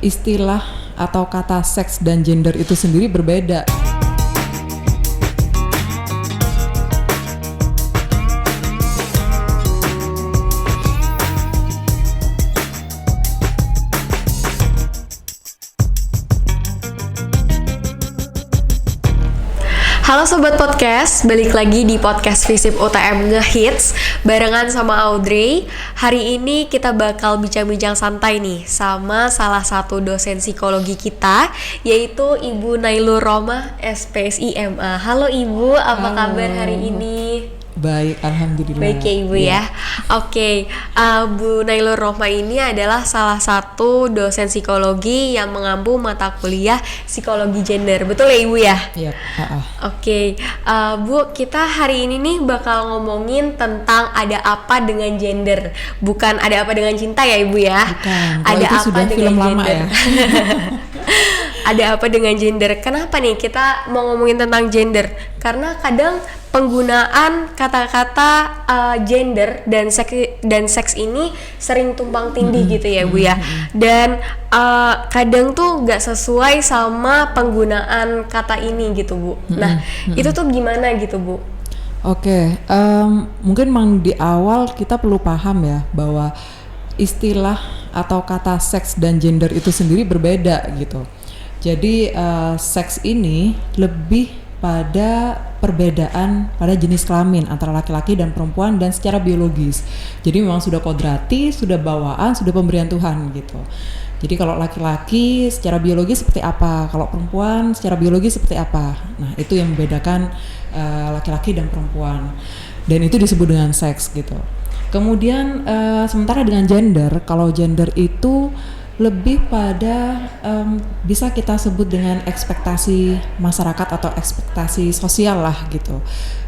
istilah atau kata seks dan gender itu sendiri berbeda. Halo Sobat Podcast, balik lagi di podcast FISIP UTM Ngehits barengan sama Audrey. Hari ini kita bakal bincang-bincang santai nih sama salah satu dosen psikologi kita, yaitu Ibu Nailur Rohmah, SPSI MA. Halo Ibu, apa kabar hari ini? Baik, alhamdulillah. Baik ya Ibu ya. Oke, Bu Nailur Rohmah ini adalah salah satu dosen psikologi yang mengampu mata kuliah psikologi gender. Betul ya Ibu ya? Iya. Oke, Bu, kita hari ini nih bakal ngomongin tentang ada apa dengan gender. Bukan ada apa dengan cinta ya Ibu ya? Bukan. Ada Itu apa sudah dengan film gender? lama ya. Ada apa dengan gender? Kenapa nih kita mau ngomongin tentang gender? Karena kadang penggunaan kata-kata gender dan seks ini sering tumpang tindih gitu ya Bu ya. Dan kadang tuh nggak sesuai sama penggunaan kata ini gitu Bu. Nah itu tuh gimana gitu Bu? Oke, mungkin memang di awal kita perlu paham ya bahwa istilah atau kata seks dan gender itu sendiri berbeda gitu. Jadi seks ini lebih pada perbedaan pada jenis kelamin antara laki-laki dan perempuan dan secara biologis. Jadi memang sudah kodrati, sudah bawaan, sudah pemberian Tuhan gitu. Jadi kalau laki-laki secara biologis seperti apa, kalau perempuan secara biologis seperti apa. Nah itu yang membedakan laki-laki dan perempuan. Dan itu disebut dengan seks gitu. Kemudian sementara dengan gender, kalau gender itu lebih pada bisa kita sebut dengan ekspektasi masyarakat atau ekspektasi sosial lah gitu.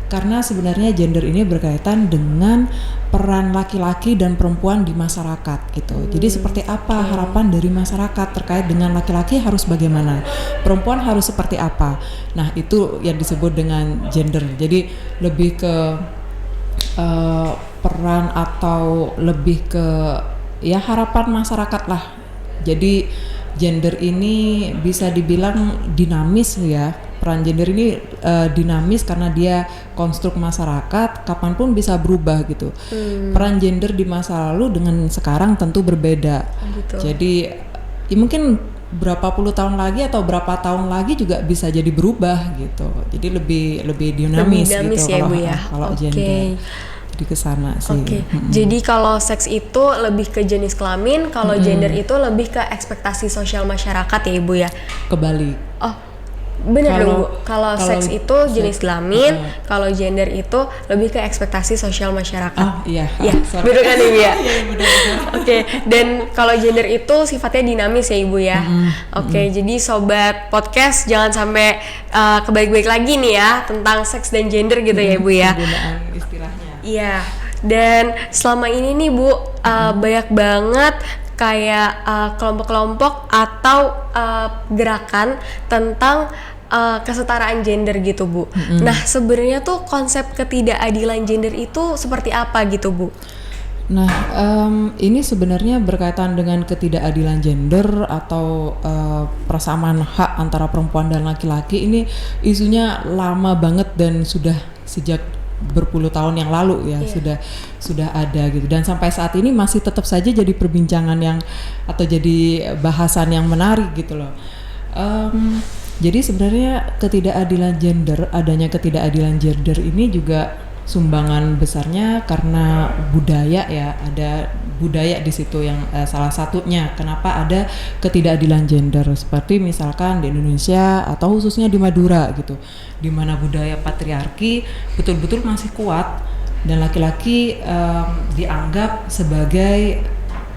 Karena sebenarnya gender ini berkaitan dengan peran laki-laki dan perempuan di masyarakat gitu. Jadi seperti apa harapan dari masyarakat terkait dengan laki-laki harus bagaimana, perempuan harus seperti apa. Nah itu yang disebut dengan gender. Jadi lebih ke peran atau lebih ke ya harapan masyarakat lah. Jadi gender ini bisa dibilang dinamis ya. Peran gender ini dinamis karena dia konstruk masyarakat, kapanpun bisa berubah gitu. Peran gender di masa lalu dengan sekarang tentu berbeda. Gitu. Jadi ya mungkin berapa puluh tahun lagi atau berapa tahun lagi juga bisa jadi berubah gitu. Jadi lebih dinamis gitu ya, Bu, ya? Kalau gender. Di kesana sih. Jadi kalau seks itu lebih ke jenis kelamin, kalau gender itu lebih ke ekspektasi sosial masyarakat ya Ibu ya? Kebalik. Oh, bener dong Bu. Kalau seks itu jenis kelamin, kalau gender itu lebih ke ekspektasi sosial masyarakat. Oh iya. Ya, bener kan Ibu ya? Iya benar. Oke, dan kalau gender itu sifatnya dinamis ya Ibu ya. Oke, jadi sobat podcast jangan sampai kebalik-balik lagi nih ya tentang seks dan gender gitu ya Ibu ya. Penggunaan istilahnya. Iya, dan selama ini nih Bu, banyak banget kayak kelompok-kelompok atau gerakan tentang kesetaraan gender gitu Bu. Nah sebenarnya tuh konsep ketidakadilan gender itu seperti apa gitu Bu? Nah ini sebenarnya berkaitan dengan ketidakadilan gender atau persamaan hak antara perempuan dan laki-laki. Ini isunya lama banget dan sudah sejak berpuluh tahun yang lalu ya. Sudah ada gitu, dan sampai saat ini masih tetap saja jadi perbincangan yang atau jadi bahasan yang menarik gitu loh. Jadi sebenarnya adanya ketidakadilan gender ini juga sumbangan besarnya karena budaya ya, ada budaya di situ yang salah satunya kenapa ada ketidakadilan gender, seperti misalkan di Indonesia atau khususnya di Madura gitu, di mana budaya patriarki betul-betul masih kuat dan laki-laki dianggap sebagai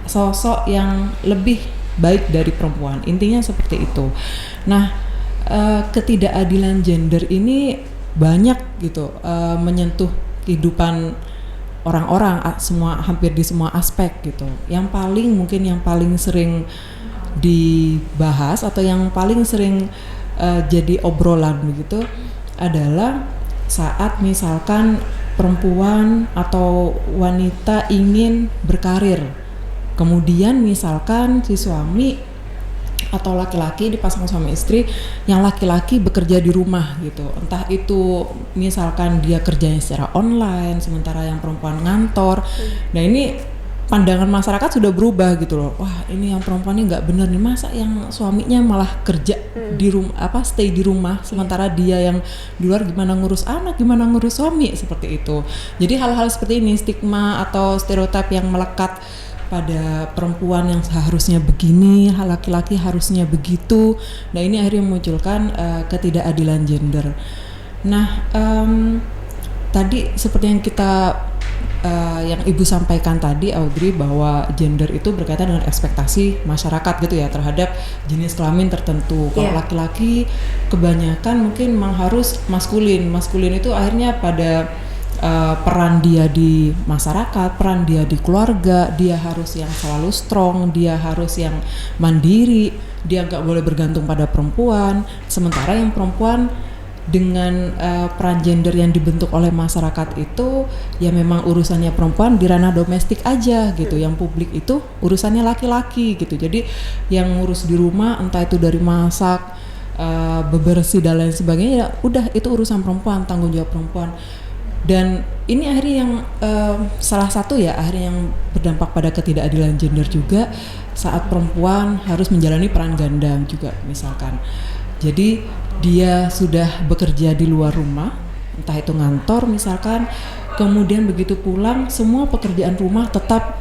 sosok yang lebih baik dari perempuan, intinya seperti itu. Nah ketidakadilan gender ini banyak gitu menyentuh kehidupan orang-orang hampir di semua aspek gitu. Yang paling sering dibahas atau yang paling sering jadi obrolan begitu adalah saat misalkan perempuan atau wanita ingin berkarir, kemudian misalkan si suami atau laki-laki dipasang suami istri, yang laki-laki bekerja di rumah gitu, entah itu misalkan dia kerjanya secara online sementara yang perempuan ngantor. Nah ini pandangan masyarakat sudah berubah gitu loh, wah ini yang perempuan ini nggak bener nih, masa yang suaminya malah kerja di rumah, stay di rumah, sementara dia yang di luar gimana ngurus anak, gimana ngurus suami, seperti itu. Jadi hal-hal seperti ini, stigma atau stereotip yang melekat pada perempuan yang seharusnya begini, laki-laki harusnya begitu. Nah ini akhirnya memunculkan ketidakadilan gender. Nah tadi seperti yang yang Ibu sampaikan tadi, Audrey, bahwa gender itu berkaitan dengan ekspektasi masyarakat gitu ya terhadap jenis kelamin tertentu. Kalau laki-laki kebanyakan mungkin memang harus maskulin itu akhirnya pada peran dia di masyarakat, peran dia di keluarga, dia harus yang selalu strong, dia harus yang mandiri, dia nggak boleh bergantung pada perempuan. Sementara yang perempuan dengan peran gender yang dibentuk oleh masyarakat itu ya memang urusannya perempuan di ranah domestik aja gitu, yang publik itu urusannya laki-laki gitu. Jadi yang ngurus di rumah entah itu dari masak, bebersih dan lain sebagainya, ya udah itu urusan perempuan, tanggung jawab perempuan. Dan ini akhirnya yang salah satu ya akhirnya yang berdampak pada ketidakadilan gender juga saat perempuan harus menjalani peran ganda juga misalkan. Jadi dia sudah bekerja di luar rumah, entah itu ngantor misalkan, kemudian begitu pulang semua pekerjaan rumah tetap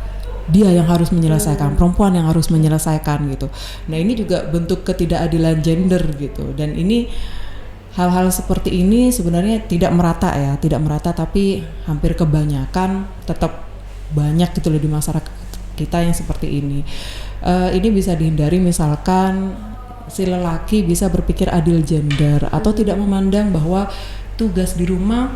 dia yang harus menyelesaikan, perempuan yang harus menyelesaikan gitu. Nah ini juga bentuk ketidakadilan gender gitu, dan ini hal-hal seperti ini sebenarnya tidak merata tapi hampir kebanyakan tetap banyak gitu loh di masyarakat kita yang seperti ini. Ini bisa dihindari misalkan si lelaki bisa berpikir adil gender atau tidak memandang bahwa tugas di rumah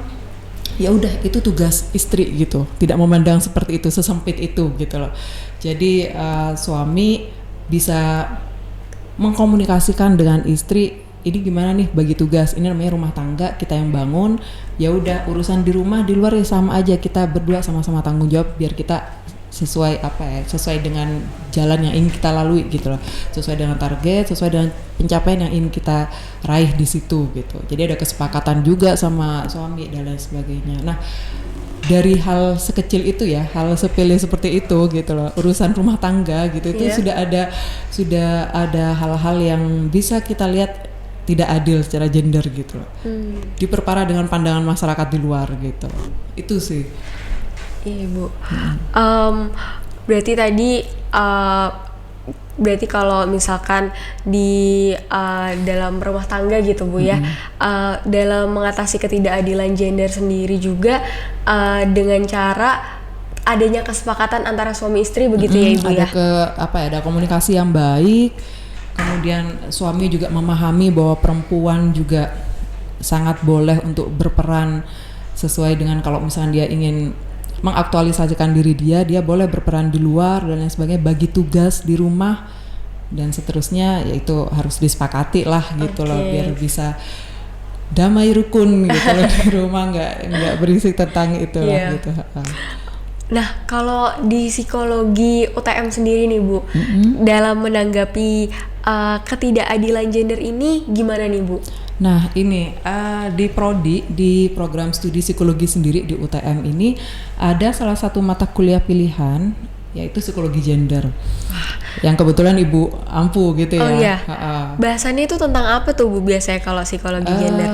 ya udah itu tugas istri gitu, tidak memandang seperti itu, sesempit itu gitu loh. Jadi suami bisa mengkomunikasikan dengan istri, ini gimana nih bagi tugas, ini namanya rumah tangga, kita yang bangun, ya udah urusan di rumah di luar ya sama aja, kita berdua sama-sama tanggung jawab biar kita sesuai dengan jalan yang ingin kita lalui gitu loh, sesuai dengan target, sesuai dengan pencapaian yang ingin kita raih di situ gitu. Jadi ada kesepakatan juga sama suami dan lain sebagainya. Nah dari hal sekecil itu ya, hal sepele seperti itu gitu loh, urusan rumah tangga gitu, itu sudah ada hal-hal yang bisa kita lihat tidak adil secara gender gitu loh. Diperparah dengan pandangan masyarakat di luar gitu. Itu sih. Iya Bu. Berarti tadi berarti kalau misalkan di dalam rumah tangga gitu Bu ya, dalam mengatasi ketidakadilan gender sendiri juga dengan cara adanya kesepakatan antara suami istri begitu ya Ibu ya. Ada komunikasi yang baik. Kemudian suami juga memahami bahwa perempuan juga sangat boleh untuk berperan sesuai dengan kalau misalnya dia ingin mengaktualisasikan diri dia boleh berperan di luar dan lain sebagainya, bagi tugas di rumah dan seterusnya, yaitu harus disepakati lah gitu loh, biar bisa damai rukun gitu loh di rumah, nggak berisik tentang itu lah gitu. Nah kalau di psikologi UTM sendiri nih Bu, dalam menanggapi ketidakadilan gender ini gimana nih Bu? Nah ini di prodi, di program studi psikologi sendiri di UTM ini ada salah satu mata kuliah pilihan yaitu psikologi gender, yang kebetulan Ibu ampu gitu ya. Oh iya. Bahasannya itu tentang apa tuh Bu biasanya kalau psikologi gender?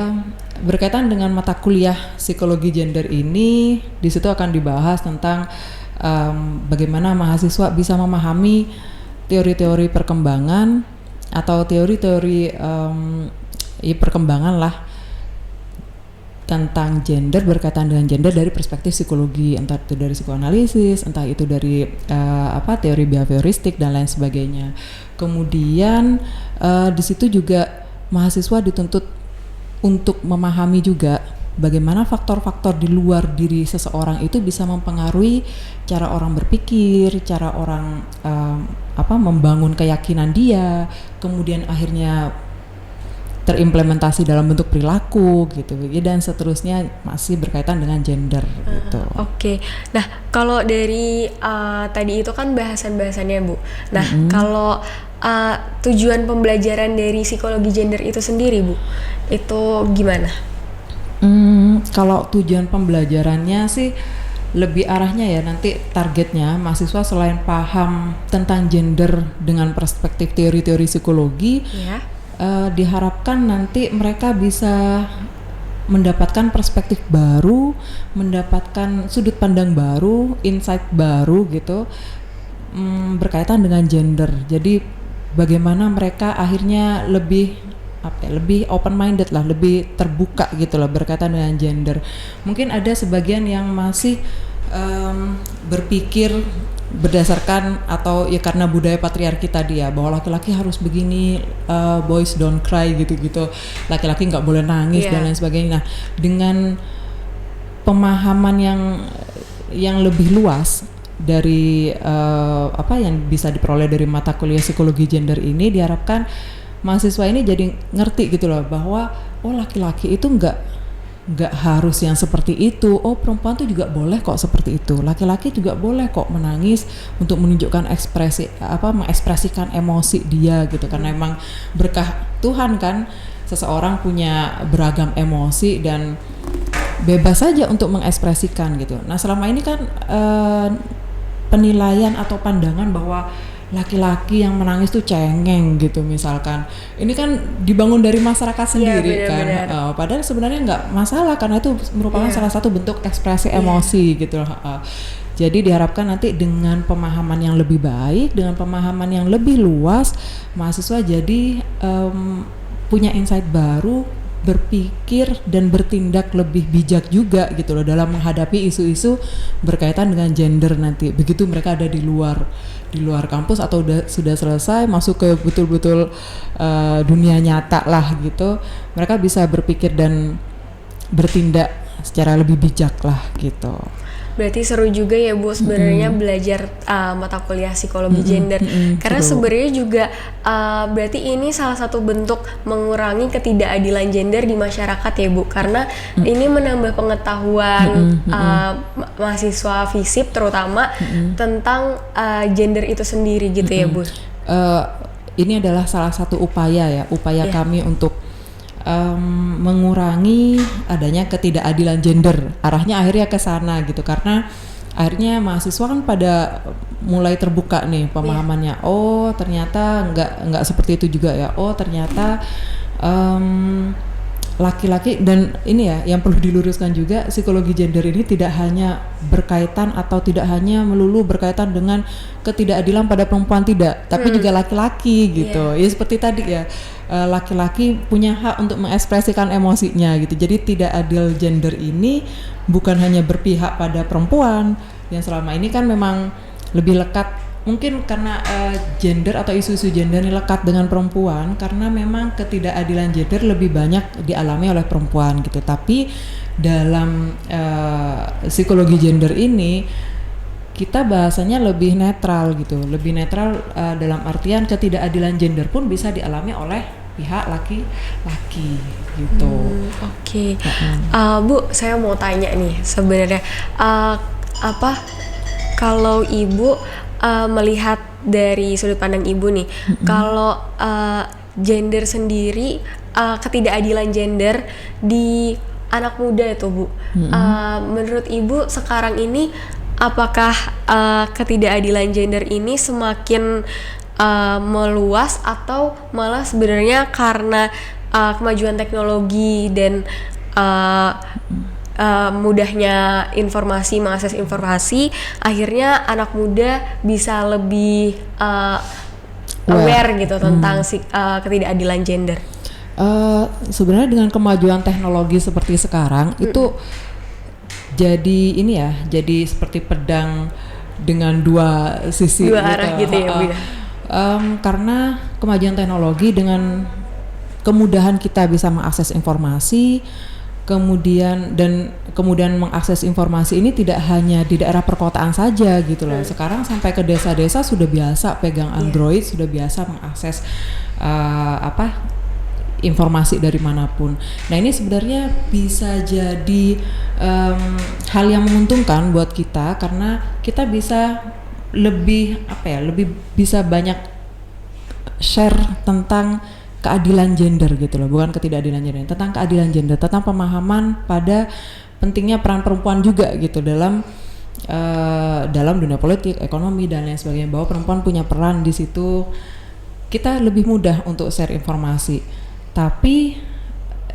Berkaitan dengan mata kuliah psikologi gender ini, di situ akan dibahas tentang bagaimana mahasiswa bisa memahami teori-teori perkembangan atau teori-teori perkembangan lah tentang gender, berkaitan dengan gender dari perspektif psikologi, entah itu dari psikoanalisis, entah itu dari teori behavioristik dan lain sebagainya. Kemudian di situ juga mahasiswa dituntut untuk memahami juga bagaimana faktor-faktor di luar diri seseorang itu bisa mempengaruhi cara orang berpikir, cara orang membangun keyakinan dia, kemudian akhirnya terimplementasi dalam bentuk perilaku gitu, dan seterusnya, masih berkaitan dengan gender gitu. Oke. Nah kalau dari tadi itu kan bahasan-bahasannya Bu. Nah kalau tujuan pembelajaran dari psikologi gender itu sendiri, Bu? Itu gimana? Kalau tujuan pembelajarannya sih lebih arahnya ya nanti targetnya mahasiswa selain paham tentang gender dengan perspektif teori-teori psikologi, Ya. diharapkan nanti mereka bisa mendapatkan perspektif baru, mendapatkan sudut pandang baru, insight baru gitu, berkaitan dengan gender. Jadi bagaimana mereka akhirnya lebih open minded lah, lebih terbuka gitu loh berkaitan dengan gender. Mungkin ada sebagian yang masih berpikir berdasarkan atau ya karena budaya patriarki tadi ya, bahwa laki-laki harus begini, boys don't cry gitu-gitu, laki-laki nggak boleh nangis dan lain sebagainya. Nah, dengan pemahaman yang lebih luas dari yang bisa diperoleh dari mata kuliah psikologi gender ini, diharapkan mahasiswa ini jadi ngerti gitu loh bahwa laki-laki itu nggak harus yang seperti itu, perempuan tuh juga boleh kok seperti itu, laki-laki juga boleh kok menangis untuk menunjukkan mengekspresikan emosi dia gitu, karena emang berkah Tuhan kan seseorang punya beragam emosi dan bebas saja untuk mengekspresikan gitu. Nah, selama ini kan penilaian atau pandangan bahwa laki-laki yang menangis tuh cengeng gitu misalkan, ini kan dibangun dari masyarakat sendiri kan. Padahal sebenarnya nggak masalah karena itu merupakan salah satu bentuk ekspresi emosi gitu. Jadi diharapkan nanti dengan pemahaman yang lebih baik, dengan pemahaman yang lebih luas, mahasiswa jadi punya insight baru, berpikir dan bertindak lebih bijak juga gitu loh dalam menghadapi isu-isu berkaitan dengan gender nanti. Begitu mereka ada di luar kampus atau sudah selesai masuk ke betul-betul dunia nyata lah gitu, mereka bisa berpikir dan bertindak secara lebih bijak lah gitu. Berarti seru juga ya Bu sebenarnya belajar mata kuliah psikologi gender, karena sebenarnya juga berarti ini salah satu bentuk mengurangi ketidakadilan gender di masyarakat ya Bu, karena ini menambah pengetahuan mahasiswa FISIP terutama tentang gender itu sendiri gitu ya Bu. Ini adalah salah satu upaya kami untuk mengurangi adanya ketidakadilan gender, arahnya akhirnya ke sana gitu, karena akhirnya mahasiswa kan pada mulai terbuka nih pemahamannya. Ternyata nggak seperti itu juga ya, ternyata laki-laki, dan ini ya yang perlu diluruskan juga, psikologi gender ini tidak hanya berkaitan atau tidak hanya melulu berkaitan dengan ketidakadilan pada perempuan, tidak, tapi juga laki-laki gitu. Ya seperti tadi ya, laki-laki punya hak untuk mengekspresikan emosinya gitu. Jadi tidak adil gender ini bukan hanya berpihak pada perempuan yang selama ini kan memang lebih lekat, mungkin karena gender atau isu-isu gender ini lekat dengan perempuan karena memang ketidakadilan gender lebih banyak dialami oleh perempuan gitu. Tapi dalam psikologi gender ini kita bahasanya lebih netral gitu, lebih netral dalam artian ketidakadilan gender pun bisa dialami oleh pihak laki-laki gitu. Oke. Bu, saya mau tanya nih sebenarnya kalau Ibu melihat dari sudut pandang Ibu nih, kalau gender sendiri, ketidakadilan gender di anak muda itu Bu, menurut Ibu sekarang ini apakah ketidakadilan gender ini semakin meluas atau malah sebenarnya karena kemajuan teknologi dan mudahnya informasi, mengakses informasi, akhirnya anak muda bisa lebih aware gitu tentang ketidakadilan gender? Sebenarnya dengan kemajuan teknologi seperti sekarang itu jadi seperti pedang dengan dua sisi, dua arah gitu ya Bu ya. Karena kemajuan teknologi dengan kemudahan kita bisa mengakses informasi, kemudian mengakses informasi ini tidak hanya di daerah perkotaan saja gitu loh. Sekarang sampai ke desa-desa sudah biasa pegang Android, sudah biasa mengakses informasi dari manapun. Nah, ini sebenarnya bisa jadi hal yang menguntungkan buat kita karena kita bisa lebih bisa banyak share tentang keadilan gender gitu loh, bukan ketidakadilan gender, tentang keadilan gender, tentang pemahaman pada pentingnya peran perempuan juga gitu dalam dunia politik, ekonomi dan lain sebagainya, bahwa perempuan punya peran di situ. Kita lebih mudah untuk share informasi, tapi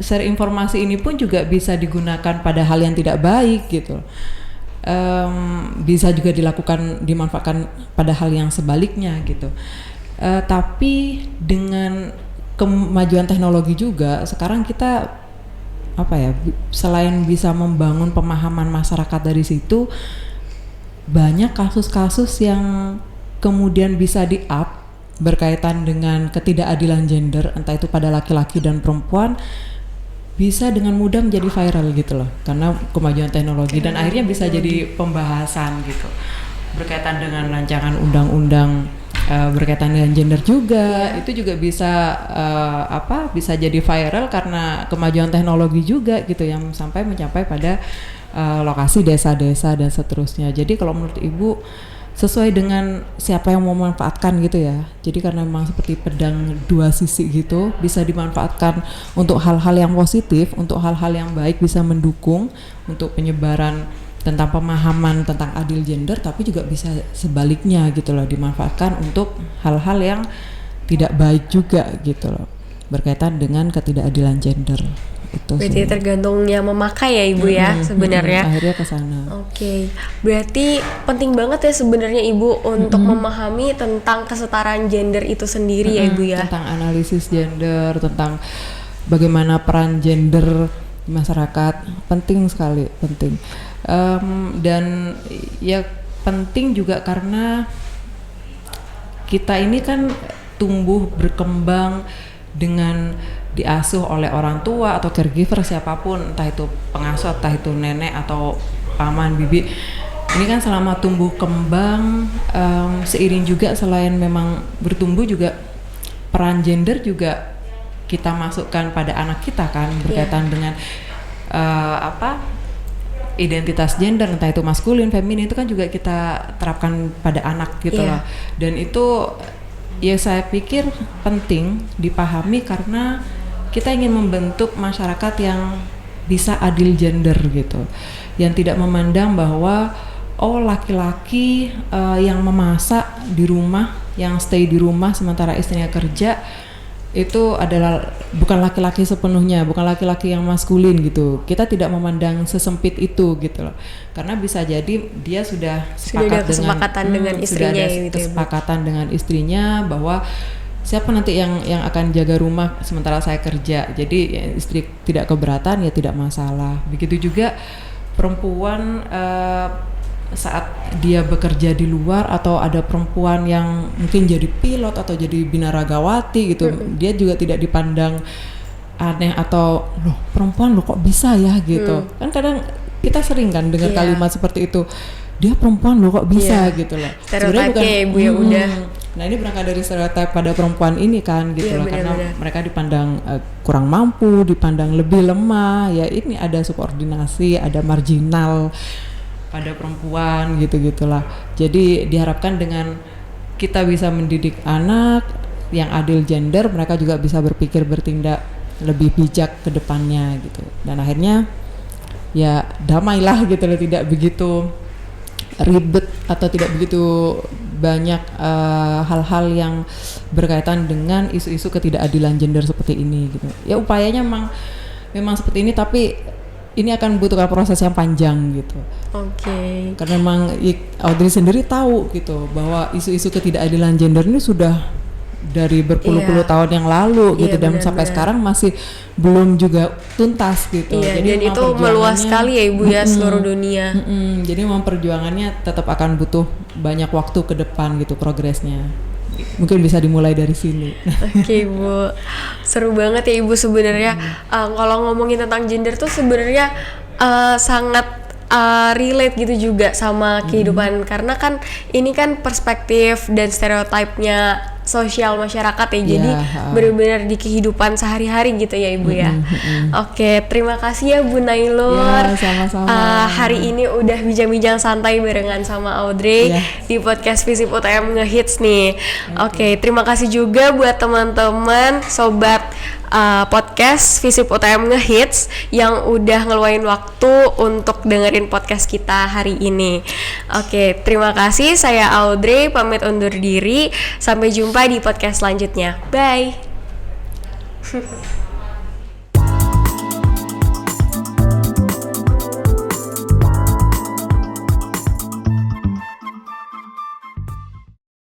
share informasi ini pun juga bisa digunakan pada hal yang tidak baik gitu. Bisa juga dimanfaatkan pada hal yang sebaliknya gitu. Tapi dengan kemajuan teknologi juga sekarang kita selain bisa membangun pemahaman masyarakat dari situ, banyak kasus-kasus yang kemudian bisa di-up berkaitan dengan ketidakadilan gender, entah itu pada laki-laki dan perempuan, bisa dengan mudah menjadi viral gitu loh, karena kemajuan teknologi, dan akhirnya bisa jadi pembahasan gitu berkaitan dengan rancangan undang-undang berkaitan dengan gender juga. Itu juga bisa bisa jadi viral karena kemajuan teknologi juga gitu, yang sampai mencapai pada lokasi desa-desa dan seterusnya. Jadi kalau menurut Ibu sesuai dengan siapa yang mau memanfaatkan gitu ya. Jadi karena memang seperti pedang dua sisi gitu, bisa dimanfaatkan untuk hal-hal yang positif, untuk hal-hal yang baik, bisa mendukung untuk penyebaran tentang pemahaman tentang adil gender, tapi juga bisa sebaliknya gitu loh, dimanfaatkan untuk hal-hal yang tidak baik juga gitu loh, berkaitan dengan ketidakadilan gender. Itu berarti sih. tergantungnya memakai ya Ibu ya sebenarnya. Akhirnya ke sana. Oke, berarti penting banget ya sebenarnya Ibu untuk memahami tentang kesetaraan gender itu sendiri ya Ibu ya. Tentang analisis gender, tentang bagaimana peran gender di masyarakat, penting sekali, penting. Dan ya penting juga karena kita ini kan tumbuh berkembang dengan diasuh oleh orang tua atau caregiver siapapun, entah itu pengasuh, entah itu nenek atau paman, bibi. Ini kan selama tumbuh kembang, seiring juga selain memang bertumbuh juga peran gender juga kita masukkan pada anak kita kan, berkaitan dengan identitas gender, entah itu maskulin, feminin, itu kan juga kita terapkan pada anak gitu loh. Dan itu ya saya pikir penting dipahami karena kita ingin membentuk masyarakat yang bisa adil gender gitu, yang tidak memandang bahwa laki-laki yang memasak di rumah, yang stay di rumah sementara istrinya kerja, itu adalah bukan laki-laki sepenuhnya, bukan laki-laki yang maskulin gitu. Kita tidak memandang sesempit itu gitu loh, karena bisa jadi dia sudah ada kesepakatan dengan istrinya, sudah ada kesepakatan dengan istrinya bahwa siapa nanti yang akan jaga rumah sementara saya kerja. Jadi ya, istri tidak keberatan ya tidak masalah. Begitu juga perempuan saat dia bekerja di luar, atau ada perempuan yang mungkin jadi pilot atau jadi binaragawati gitu, dia juga tidak dipandang aneh atau loh perempuan lo kok bisa ya gitu. Kan kadang kita sering kan dengar kalimat seperti itu, dia perempuan lo kok bisa gitu loh. Stereotipnya Ibu ya udah. Nah ini berangkat dari stereotip pada perempuan ini kan gitu loh, karena mereka dipandang kurang mampu, dipandang lebih lemah. Ya ini ada subordinasi, ada marginal pada perempuan gitu-gitulah. Jadi diharapkan dengan kita bisa mendidik anak yang adil gender, mereka juga bisa berpikir, bertindak lebih bijak ke depannya gitu. Dan akhirnya ya damailah gitu loh, tidak begitu ribet atau tidak begitu banyak hal-hal yang berkaitan dengan isu-isu ketidakadilan gender seperti ini gitu. Ya upayanya memang seperti ini, tapi ini akan membutuhkan proses yang panjang gitu. Oke. Karena memang Audrey sendiri tahu gitu bahwa isu-isu ketidakadilan gender ini sudah dari berpuluh-puluh tahun yang lalu gitu, dan sampai sekarang masih belum juga tuntas gitu. Jadi dan itu meluas sekali ya Ibu ya, seluruh dunia. Jadi memang perjuangannya tetap akan butuh banyak waktu ke depan gitu progresnya. Mungkin bisa dimulai dari sini. Oke Bu, seru banget ya Ibu sebenarnya. Kalau ngomongin tentang gender tuh sebenarnya sangat relate gitu juga sama kehidupan, karena kan ini kan perspektif dan stereotipnya sosial masyarakat ya, jadi benar-benar di kehidupan sehari-hari gitu ya Ibu ya. Oke, terima kasih ya Bu Nailur. Ya, sama-sama. Hari ini udah bincang-bincang santai barengan sama Audrey di podcast Visip UTM Ngehits nih. Oke, terima kasih juga buat teman-teman sobat podcast Visip UTM Ngehits yang udah ngeluarin waktu untuk dengerin podcast kita hari ini. Oke, terima kasih. Saya Audrey pamit undur diri. Sampai jumpa di podcast selanjutnya. Bye.